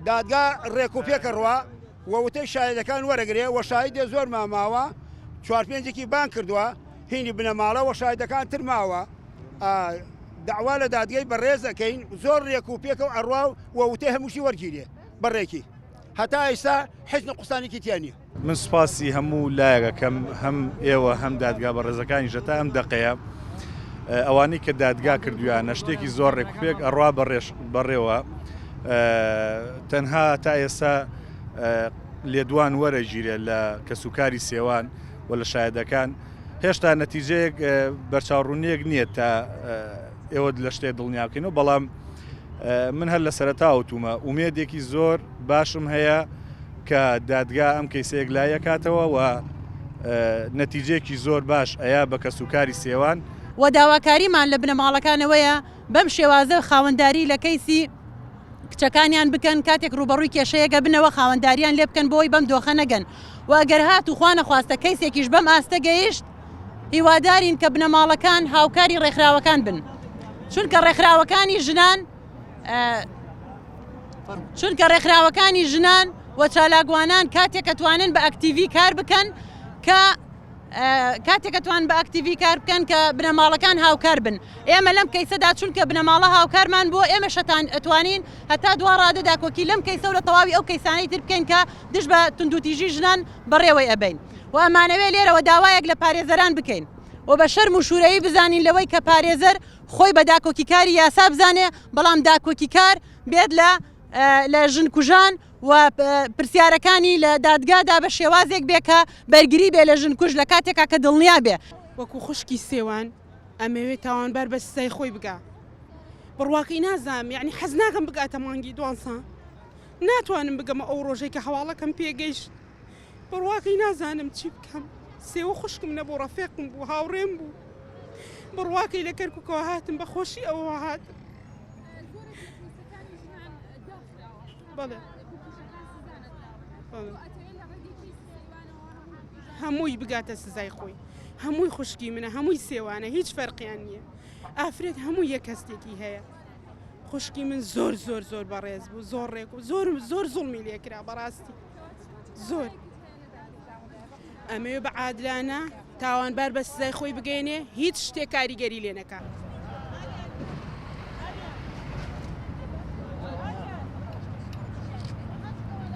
دادگا ڕێکوپێکەڕوە وەوتەی شایدەکان وەرەگرێ و شایدێ زۆر ماماوە 4-5 بان کردووە هینی بنەماڵە و شایدەکان تر ماوە داوا لە دادگای بەڕێز دەکەین زۆر ڕێکوپێکە و ئەڕوا و وەوتەی هەمووشی وەرگیرێ بەڕێکی هەتا ئێستا حزن قوسانێکی تیانە. من سپاسی هەموو لایەکەم هەم ئێوە هەم دادگا بەڕێزەکانی ژەتا ئەم دەقەیە ئەوانەی کە دادگا کردویانە شتێکی زۆر ڕێکوپێک ئەڕوا بەڕێوە تەنها تا ئێستا لێدوان وەرەگیرێ لە کەسوکاری سێوان و لە شایدەکان هێشتا نەتیجەیەک بەرچاوڕوونیەک نییە تا ئێوە لە شتێ دڵنیاکەینەوە بەڵام من هەر لە سەرەتا وتومە ئومێدێکی زۆر باشم هەیە کە دادگا ئەم کەیسەیەک لایەکاتەوە و نەتیجەیەکی زۆر باش ئەیا بە کەسوکاری سێوان و داواکاریمان لە بنەماڵەکانەوەیە بەم شێوازە خاوەنداری لە کەیسی کچەکانیان بکەن کاتێک ڕوبەڕووی کێشەیەگە بنەوە خاوەنداریان لێ بکەن بۆی بەم دۆخە نەگەن و ئەگەر هات و خوا نەخواستە کەیسێکیش بەم ئاستە گەیشت هیوادارین کە بنەماڵەکان هاوکاری ڕێکخراوەکان بن چونکە ڕێکخراوەکانی ژنان و چالاگوانان کاتێک ئەتوانن بە ئەکتیڤی کار بکەن کە بنەماڵەکان هاوکار بن ئێمە لەم کەیسەدا چونکە بنەماڵە هاوکارمان بۆ ئێمە شەتان ئەتوانین هەتا دوا ڕادەدا کۆکی لەم کەیسە و لە تەواوی ئەو کەیسانەی تر بکەین کە دش بە توندوتیژی ژنان بەڕێوەی ئەبین و ئەمانەوێ لێرەوە داوایەک لە پارێزەران بکەین و بە شەرم و شوورەیی بزانین لەوەی کە پارێزەر خۆی بە داکۆکیکاری یاسا بزانێ بەڵام داکۆکیکار بێت لە ژنکوژان و پرسیارەکانی لە دادگادا بە شێوازێک بێ کە بەرگری بێ لە ژنکوژ لە کاتێکا کە دڵنیا بێ وەکو خوشکی سێوان ئەمەوێت تاوانبار بە سزای خۆی بگا بڕواقی نازانم یعنی حەز ناکەم بگاتە مانگی دوانسان ناتوانم بگەمە ئەو ڕۆژێک کە هەواڵەکەم پێگەیشت بڕواقی نازانم چی بکەم سێوە خوشکم نەبوو ڕەفێقم بوو هاوڕێم بوو بڕواقی لە کەرکووکەوە هاتم بە خۆشی ئەوە هاتم بەڵێ هەمووی بگاتە سزای خۆی هەمووی خوشکی منە هەمووی سێوانە هیچ فەرقیان نییە ئافرێت هەموو یەک کەستێکی هەیە خوشکی من زۆر زۆر زۆر بەڕێز بوو زۆر ڕێک و زۆر زوڵمی لێکرا بەڕاستی زۆر ئەمەوێ بە عادلانە تاوانبار بە سزای خۆی بگەێنێ هیچ شتێک کاریگەری لێ نەکات.